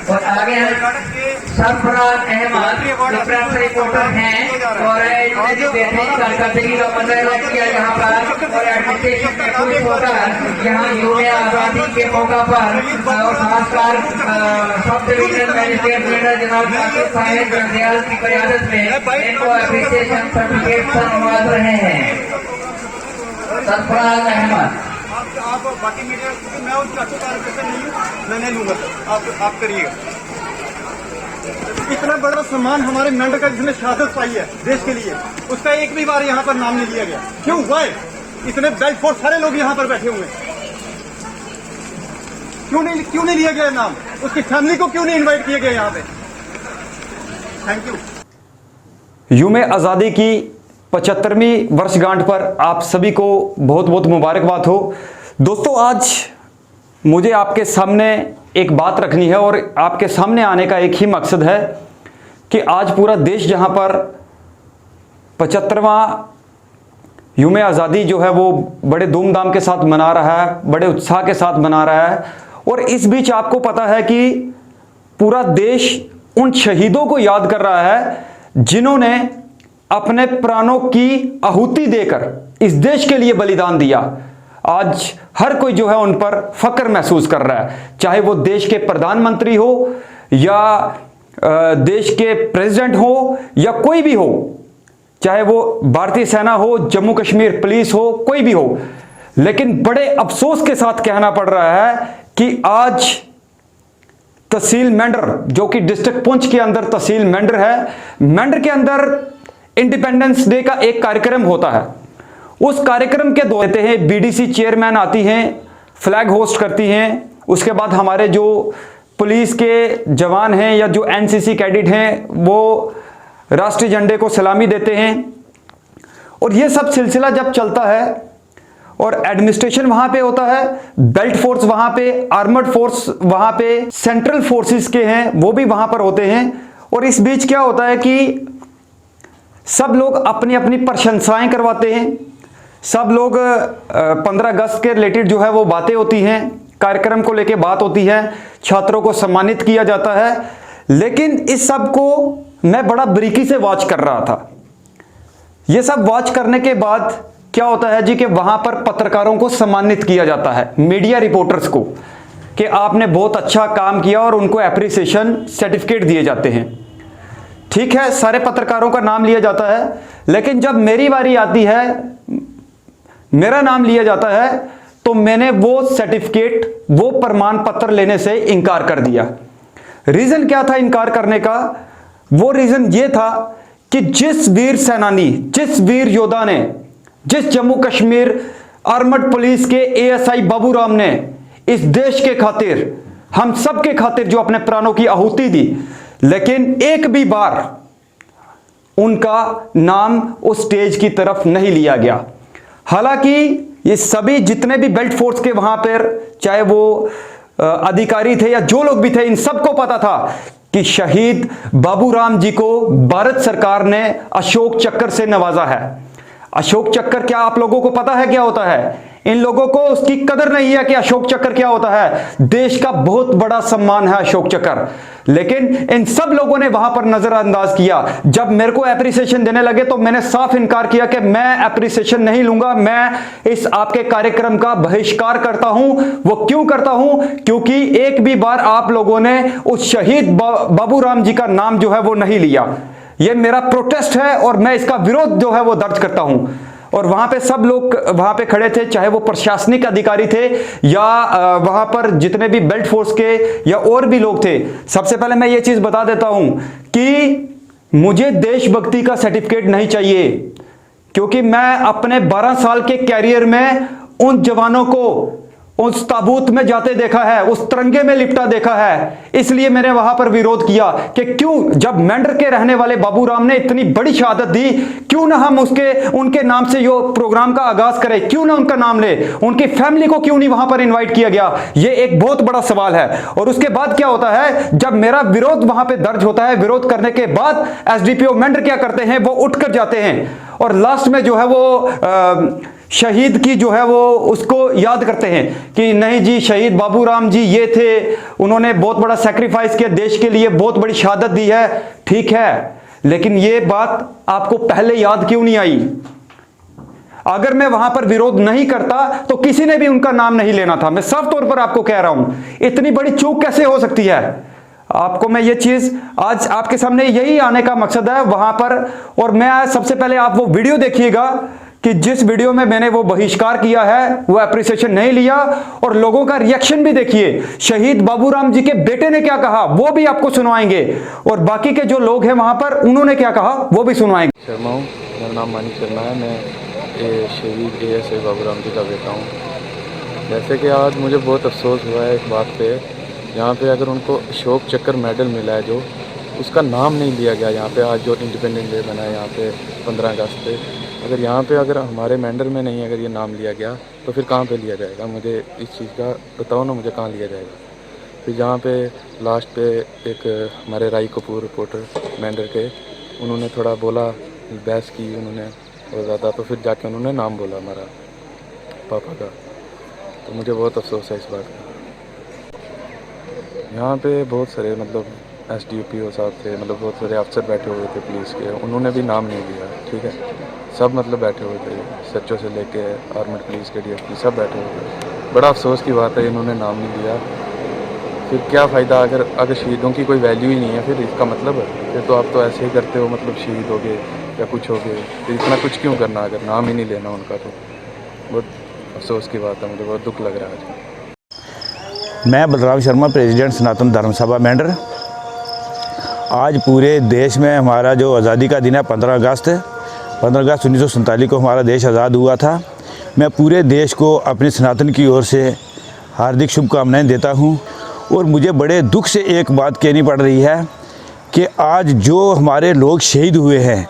और आगे हम सरफराज अहमद जो प्रेस रिपोर्टर हैं और इन्होंने जो कारकर्दगी का मुजाहरा किया यहाँ पर और एडमिनिस्ट्रेशन में खुश होकर यहाँ यूमे आजादी के मौका पर और खासकर सब डिवीजनल मजिस्ट्रेट जनरल जनाब साहिब जंदयाल की क़यादत में इनको एप्रिसिएशन सर्टिफिकेट से नवाज रहे हैं। सरफराज अहमद आप बाकी मीडिया, मैं उसका अच्छी कार्यकर्ता नहीं हूँ, मैं नहीं लूंगा, आप करिएगा। इतना बड़ा सम्मान हमारे मेंढर का जिसने शहादत पाई है देश के लिए, उसका एक भी बार यहाँ पर नाम नहीं लिया गया। क्यों? वाई? इतने बेल्ट फोर्स सारे लोग यहाँ पर बैठे हुए हैं, क्यों नहीं लिया गया नाम? उसकी फैमिली को क्यों नहीं इन्वाइट किया गया यहाँ पे? Thank you. यूमे आज़ादी की 75वीं वर्षगांठ पर आप सभी को बहुत बहुत मुबारकबाद हो। दोस्तों, आज मुझे आपके सामने एक बात रखनी है और आपके सामने आने का एक ही मकसद है कि आज पूरा देश जहां पर 75वां यूमे आज़ादी जो है वो बड़े धूमधाम के साथ मना रहा है, बड़े उत्साह के साथ मना रहा है, और इस बीच आपको पता है कि पूरा देश उन शहीदों को याद कर रहा है जिन्होंने अपने प्राणों की आहुति देकर इस देश के लिए बलिदान दिया। आज हर कोई जो है उन पर फक्र महसूस कर रहा है, चाहे वो देश के प्रधानमंत्री हो या देश के प्रेसिडेंट हो या कोई भी हो, चाहे वो भारतीय सेना हो, जम्मू कश्मीर पुलिस हो, कोई भी हो। लेकिन बड़े अफसोस के साथ कहना पड़ रहा है कि आज तहसील मेंढर, जो कि डिस्ट्रिक्ट पुंछ के अंदर तहसील मेंढर है, मेंढर के अंदर इंडिपेंडेंस डे का एक कार्यक्रम होता है। उस कार्यक्रम के दौरान हैं बीडीसी चेयरमैन आती हैं, फ्लैग होस्ट करती हैं, उसके बाद हमारे जो पुलिस के जवान हैं या जो एनसीसी कैडेट हैं वो राष्ट्रीय झंडे को सलामी देते हैं। और ये सब सिलसिला जब चलता है और एडमिनिस्ट्रेशन वहां पे होता है, बेल्ट फोर्स वहां पे, आर्मर्ड फोर्स वहां पे, सेंट्रल फोर्सेस के हैं वो भी वहां पर होते हैं। और इस बीच क्या होता है कि सब लोग अपनी अपनी प्रशंसाएं करवाते हैं, सब लोग 15 अगस्त के रिलेटेड जो है वो बातें होती हैं, कार्यक्रम को लेके बात होती है, छात्रों को सम्मानित किया जाता है। लेकिन इस सब को मैं बड़ा बारीकी से वॉच कर रहा था। ये सब वॉच करने के बाद क्या होता है जी कि वहां पर पत्रकारों को सम्मानित किया जाता है, मीडिया रिपोर्टर्स को, कि आपने बहुत अच्छा काम किया और उनको एप्रिसिएशन सर्टिफिकेट दिए जाते हैं। ठीक है, सारे पत्रकारों का नाम लिया जाता है, लेकिन जब मेरी बारी आती है, मेरा नाम लिया जाता है, तो मैंने वो सर्टिफिकेट, वो प्रमाण पत्र लेने से इनकार कर दिया। रीजन क्या था इनकार करने का? वो रीजन ये था कि जिस वीर सेनानी, जिस वीर योद्धा ने, जिस जम्मू कश्मीर आर्मर्ड पुलिस के एएसआई बाबू राम ने इस देश के खातिर, हम सब के खातिर जो अपने प्राणों की आहुति दी, लेकिन एक भी बार उनका नाम उस स्टेज की तरफ नहीं लिया गया। हालांकि ये सभी जितने भी बेल्ट फोर्स के वहां पर, चाहे वो अधिकारी थे या जो लोग भी थे, इन सबको पता था कि शहीद बाबू राम जी को भारत सरकार ने अशोक चक्र से नवाजा है। अशोक चक्र क्या आप लोगों को पता है क्या होता है? इन लोगों को उसकी कदर नहीं है कि अशोक चक्र क्या होता है। देश का बहुत बड़ा सम्मान है अशोक चक्र, लेकिन इन सब लोगों ने वहां पर नजरअंदाज किया। जब मेरे को एप्रिसिएशन देने लगे तो मैंने साफ इनकार किया कि मैं एप्रिसिएशन नहीं लूंगा, मैं इस आपके कार्यक्रम का बहिष्कार करता हूं। वो क्यों करता हूं? क्योंकि एक भी बार आप लोगों ने उस शहीद बाबू राम जी का नाम जो है वो नहीं लिया। ये मेरा प्रोटेस्ट है और मैं इसका विरोध जो है वो दर्ज करता हूं। और वहां पे सब लोग वहां पे खड़े थे, चाहे वो प्रशासनिक अधिकारी थे या वहां पर जितने भी बेल्ट फोर्स के या और भी लोग थे। सबसे पहले मैं ये चीज बता देता हूं कि मुझे देशभक्ति का सर्टिफिकेट नहीं चाहिए, क्योंकि मैं अपने 12 साल के कैरियर में उन जवानों को उस ताबूत में जाते देखा है, उस तिरंगे में लिपटा देखा है। इसलिए मैंने वहां पर विरोध किया कि क्यों, जब मेंढर के रहने वाले बाबू राम ने इतनी बड़ी शहादत दी, क्यों ना हम उनके नाम से जो प्रोग्राम का आगाज करें, क्यों ना उनका नाम ले, उनकी फैमिली को क्यों नहीं वहां पर इन्वाइट किया गया? ये एक बहुत बड़ा सवाल है। और उसके बाद क्या होता है, जब मेरा विरोध वहां पर दर्ज होता है, विरोध करने के बाद एसडीपीओ मेंढर क्या करते हैं, वो उठकर जाते हैं और लास्ट में जो है वो शहीद की जो है वो उसको याद करते हैं कि नहीं जी शहीद बाबूराम जी ये थे, उन्होंने बहुत बड़ा सैक्रिफाइस किया देश के लिए, बहुत बड़ी शहादत दी है। ठीक है, लेकिन ये बात आपको पहले याद क्यों नहीं आई? अगर मैं वहां पर विरोध नहीं करता तो किसी ने भी उनका नाम नहीं लेना था। मैं साफ तौर पर आपको कह रहा हूं, इतनी बड़ी चूक कैसे हो सकती है? आपको मैं ये चीज आज आपके सामने यही आने का मकसद है वहां पर। और मैं आज सबसे पहले आप वो वीडियो देखिएगा कि जिस वीडियो में मैंने वो बहिष्कार किया है, वो एप्रिसिएशन नहीं लिया, और लोगों का रिएक्शन भी देखिए। शहीद बाबूराम जी के बेटे ने क्या कहा वो भी आपको सुनवाएंगे, और बाकी के जो लोग हैं वहां पर उन्होंने क्या कहा वो भी सुनवाएंगे। शर्मा हूँ, मेरा नाम मानिक शर्मा है। मैं शहीद ASI बाबूराम जी का बेटा हूँ। जैसे कि आज मुझे बहुत अफसोस हुआ है इस बात पे, यहाँ पे अगर उनको अशोक चक्र मेडल मिला है जो उसका नाम नहीं लिया गया यहाँ पे। आज जो इंडिपेंडेंस डे बना है यहाँ पे 15 अगस्त पे, अगर यहाँ पे अगर हमारे मेंडल में नहीं अगर ये नाम लिया गया तो फिर कहाँ पे लिया जाएगा? मुझे इस चीज़ का बताओ ना, मुझे कहाँ लिया जाएगा? फिर जहाँ पे लास्ट पे एक हमारे राई कपूर रिपोर्टर मेंडल के, उन्होंने थोड़ा बोला, बहस की उन्होंने बहुत ज़्यादा, तो फिर जाके उन्होंने नाम बोला हमारा पापा का। तो मुझे बहुत अफसोस है इस बात का। यहाँ पे बहुत सारे मतलब SDPO साहब थे, मतलब बहुत सारे अफसर बैठे हुए थे पुलिस के, उन्होंने भी नाम नहीं लिया। ठीक है, सब मतलब बैठे हुए थे, SHO से लेके आर्मेड पुलिस के DSP सब बैठे हुए थे। बड़ा अफसोस की बात है, इन्होंने नाम नहीं लिया। फिर क्या फ़ायदा अगर शहीदों की कोई वैल्यू ही नहीं है, फिर इसका मतलब है फिर तो आप तो ऐसे ही करते हो, मतलब शहीद हो गए या कुछ हो गए, फिर इतना कुछ क्यों करना अगर नाम ही नहीं लेना उनका? तो बहुत अफसोस की बात है, मुझे बहुत दुख लग रहा है आज। मैं बलराम शर्मा, प्रेसिडेंट सनातन धर्म सभा मेंढर। आज पूरे देश में हमारा जो आज़ादी का दिन है 15 अगस्त 1947 को हमारा देश आज़ाद हुआ था। मैं पूरे देश को अपने सनातन की ओर से हार्दिक शुभकामनाएं देता हूं। और मुझे बड़े दुख से एक बात कहनी पड़ रही है कि आज जो हमारे लोग शहीद हुए हैं,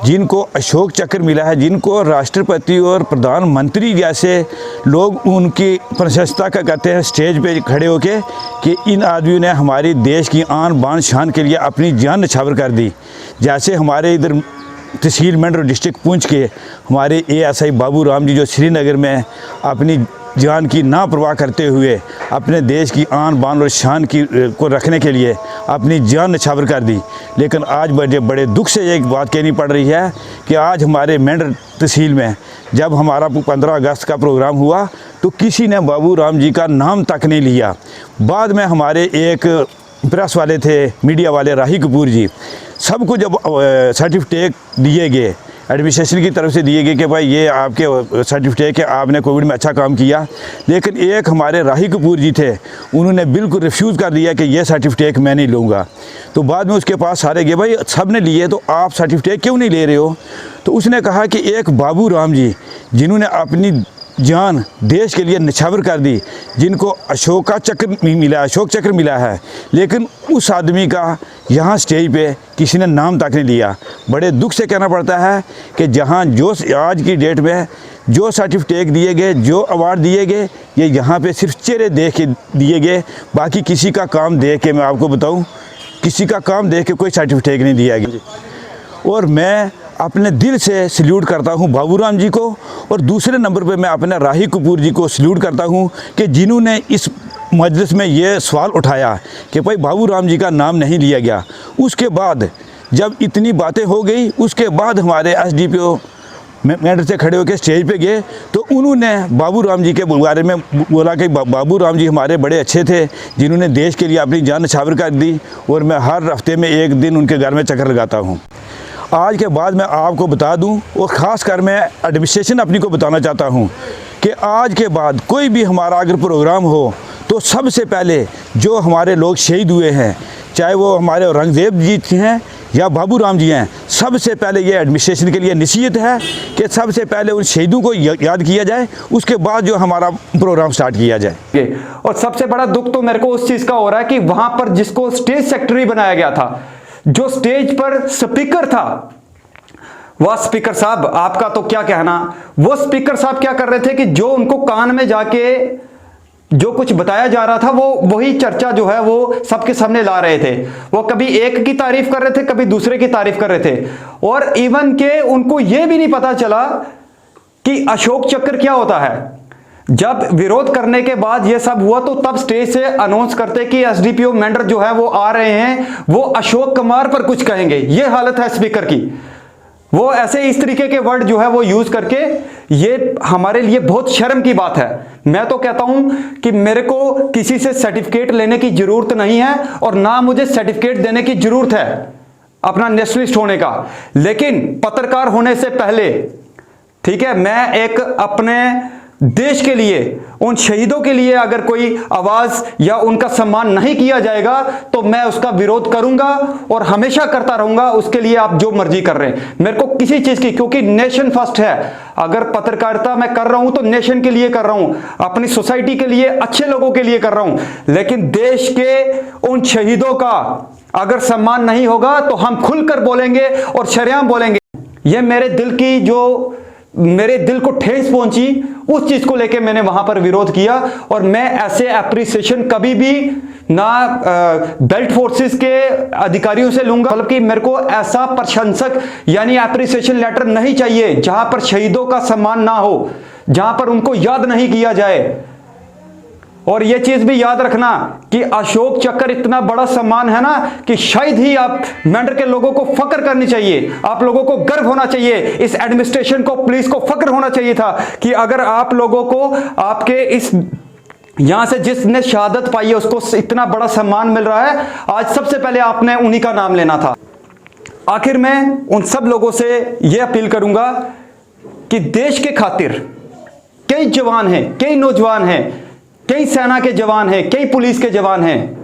जिनको अशोक चक्र मिला है, जिनको राष्ट्रपति और प्रधानमंत्री जैसे लोग उनकी प्रशंसा का करते हैं स्टेज पे खड़े होके कि इन आदमियों ने हमारी देश की आन बान शान के लिए अपनी जान न्यौछावर कर दी। जैसे हमारे इधर तहसील मेंढर डिस्ट्रिक्ट पुंछ के हमारे ASI बाबूराम जी जो श्रीनगर में अपनी जान की ना परवाह करते हुए अपने देश की आन बान और शान की को रखने के लिए अपनी जान न्यौछावर कर दी। लेकिन आज बड़े दुख से एक बात कहनी पड़ रही है कि आज हमारे मेंढर तहसील में जब हमारा 15 अगस्त का प्रोग्राम हुआ तो किसी ने बाबूराम जी का नाम तक नहीं लिया। बाद में हमारे एक प्रेस वाले थे, मीडिया वाले राही कपूर जी, सबको जब सर्टिफिकेट दिए गए एडमिनिस्ट्रेशन की तरफ से दिए गए कि भाई ये आपके सर्टिफिकेट है, आपने कोविड में अच्छा काम किया, लेकिन एक हमारे राही कपूर जी थे, उन्होंने बिल्कुल रिफ्यूज़ कर दिया कि ये सर्टिफिकेट मैं नहीं लूँगा। तो बाद में उसके पास सारे गए, भाई सब ने लिए तो आप सर्टिफिकेट क्यों नहीं ले रहे हो? तो उसने कहा कि एक बाबूराम जी जिन्होंने अपनी जान देश के लिए न्यौछावर कर दी, जिनको अशोक चक्र मिला है, लेकिन उस आदमी का यहाँ स्टेज पे किसी ने नाम तक नहीं लिया। बड़े दुख से कहना पड़ता है कि जहाँ जो आज की डेट में जो सर्टिफिकेट दिए गए, जो अवार्ड दिए गए, ये यहाँ पे सिर्फ चेहरे देख के दिए गए। बाकी किसी का काम देख के, मैं आपको बताऊँ, किसी का काम देख के कोई सर्टिफिकेट नहीं दिया गया। और मैं अपने दिल से सल्यूट करता हूं बाबूराम जी को, और दूसरे नंबर पे मैं अपने राही कपूर जी को सल्यूट करता हूं कि जिन्होंने इस मजलिस में ये सवाल उठाया कि भाई बाबूराम जी का नाम नहीं लिया गया। उसके बाद जब इतनी बातें हो गई, उसके बाद हमारे SDPO मेंढर से खड़े होकर स्टेज पे गए तो उन्होंने बाबूराम जी के बारे में बोला कि बाबूराम जी हमारे बड़े अच्छे थे, जिन्होंने देश के लिए अपनी जान न्यौछावर कर दी, और मैं हर हफ्ते में एक दिन उनके घर में चक्कर लगाता हूँ। आज के बाद मैं आपको बता दूं, और ख़ास कर मैं एडमिनिस्ट्रेशन अपनी को बताना चाहता हूं कि आज के बाद कोई भी हमारा अगर प्रोग्राम हो तो सबसे पहले जो हमारे लोग शहीद हुए हैं, चाहे वो हमारे औरंगजेब जी हैं या बाबूराम जी हैं, सबसे पहले ये एडमिनिस्ट्रेशन के लिए नसीहत है कि सबसे पहले उन शहीदों को याद किया जाए, उसके बाद जो हमारा प्रोग्राम स्टार्ट किया जाए। और सबसे बड़ा दुख तो मेरे को उस चीज़ का हो रहा है कि वहाँ पर जिसको स्टेज सेक्रेटरी बनाया गया था, जो स्टेज पर स्पीकर था, वह स्पीकर साहब, आपका तो क्या कहना, वो स्पीकर साहब क्या कर रहे थे कि जो उनको कान में जाके जो कुछ बताया जा रहा था वो वही चर्चा जो है वो सबके सामने ला रहे थे। वो कभी एक की तारीफ कर रहे थे, कभी दूसरे की तारीफ कर रहे थे, और इवन के उनको ये भी नहीं पता चला कि अशोक चक्र क्या होता है। जब विरोध करने के बाद यह सब हुआ तो तब स्टेज से अनाउंस करते कि एसडीपीओ मेंढर जो है वो आ रहे हैं, वो अशोक कुमार पर कुछ कहेंगे। यह हालत है स्पीकर की। वो ऐसे इस तरीके के वर्ड जो है वो यूज करके, ये हमारे लिए बहुत शर्म की बात है। मैं तो कहता हूं कि मेरे को किसी से सर्टिफिकेट लेने की जरूरत नहीं है और ना मुझे सर्टिफिकेट देने की जरूरत है अपना नेशनलिस्ट होने का। लेकिन पत्रकार होने से पहले, ठीक है, मैं एक अपने देश के लिए, उन शहीदों के लिए अगर कोई आवाज या उनका सम्मान नहीं किया जाएगा तो मैं उसका विरोध करूंगा और हमेशा करता रहूंगा। उसके लिए आप जो मर्जी कर रहे हैं, मेरे को किसी चीज की, क्योंकि नेशन फर्स्ट है। अगर पत्रकारिता मैं कर रहा हूं तो नेशन के लिए कर रहा हूं, अपनी सोसाइटी के लिए, अच्छे लोगों के लिए कर रहा हूं। लेकिन देश के उन शहीदों का अगर सम्मान नहीं होगा तो हम खुलकर बोलेंगे और शरेआम बोलेंगे। यह मेरे दिल की, जो मेरे दिल को ठेस पहुंची, उस चीज को लेके मैंने वहां पर विरोध किया। और मैं ऐसे एप्रिसिएशन कभी भी ना बेल्ट फोर्सेस के अधिकारियों से लूंगा, बल्कि मेरे को ऐसा प्रशंसक यानी एप्रिसिएशन लेटर नहीं चाहिए जहां पर शहीदों का सम्मान ना हो, जहां पर उनको याद नहीं किया जाए। और यह चीज भी याद रखना कि अशोक चक्र इतना बड़ा सम्मान है ना कि शायद ही आप मेंढर के लोगों को फक्र करनी चाहिए, आप लोगों को गर्व होना चाहिए, इस एडमिनिस्ट्रेशन को, पुलिस को फक्र होना चाहिए था कि अगर आप लोगों को आपके इस यहां से जिसने शहादत पाई है उसको इतना बड़ा सम्मान मिल रहा है। आज सबसे पहले आपने उन्हीं का नाम लेना था। आखिर में उन सब लोगों से यह अपील करूंगा कि देश के खातिर कई जवान हैं, कई नौजवान हैं, कई सेना के जवान हैं, कई पुलिस के जवान हैं,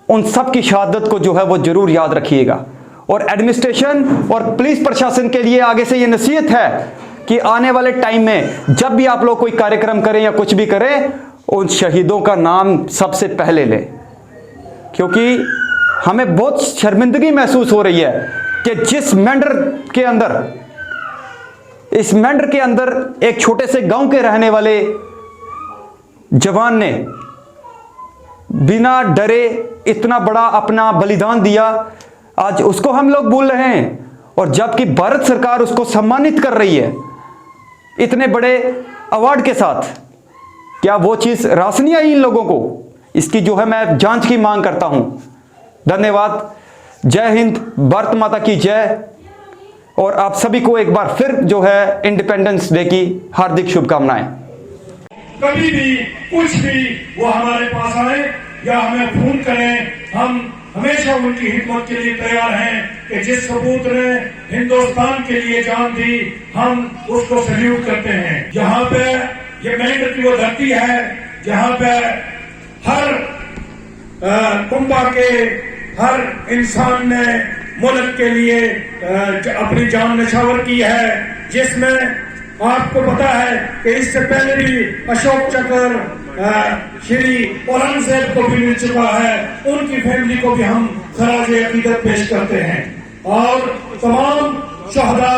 उन सब की शहादत को जो है वो जरूर याद रखिएगा। और एडमिनिस्ट्रेशन और पुलिस प्रशासन के लिए आगे से ये नसीहत है कि आने वाले टाइम में जब भी आप लोग कोई कार्यक्रम करें या कुछ भी करें, उन शहीदों का नाम सबसे पहले लें। क्योंकि हमें बहुत शर्मिंदगी महसूस हो रही है कि जिस मेंढर के अंदर, इस मेंढर के अंदर एक छोटे से गांव के रहने वाले जवान ने बिना डरे इतना बड़ा अपना बलिदान दिया, आज उसको हम लोग भूल रहे हैं। और जबकि भारत सरकार उसको सम्मानित कर रही है इतने बड़े अवार्ड के साथ, क्या वो चीज रासनी आई इन लोगों को? इसकी जो है मैं जांच की मांग करता हूं। धन्यवाद। जय हिंद, भारत माता की जय। और आप सभी को एक बार फिर जो है इंडिपेंडेंस डे की हार्दिक शुभकामनाएं। कभी भी कुछ भी वो हमारे पास आए या हमें फोन करें, हम हमेशा उनकी हिम्मत के लिए तैयार हैं कि जिस सपूत ने हिंदुस्तान के लिए जान दी, हम उसको सल्यूट करते हैं। यहाँ पे ये मेंढर की वो धरती है जहाँ पे हर कुंबा के हर इंसान ने मुल्क के लिए अपनी जान निछावर की है, जिसमें आपको पता है कि इससे पहले भी अशोक चक्र श्री औरंगजेब को भी मिल चुका है। उनकी फैमिली को भी हम खराज अकीदत पेश करते हैं। और तमाम शहदा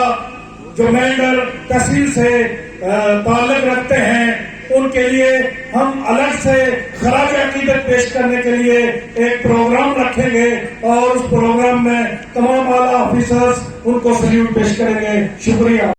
जो मेंढर तहसील से ताल्लुक रखते हैं, उनके लिए हम अलग से खराज अकीदत पेश करने के लिए एक प्रोग्राम रखेंगे और उस प्रोग्राम में तमाम आला ऑफिसर्स उनको सल्यूट पेश करेंगे। शुक्रिया।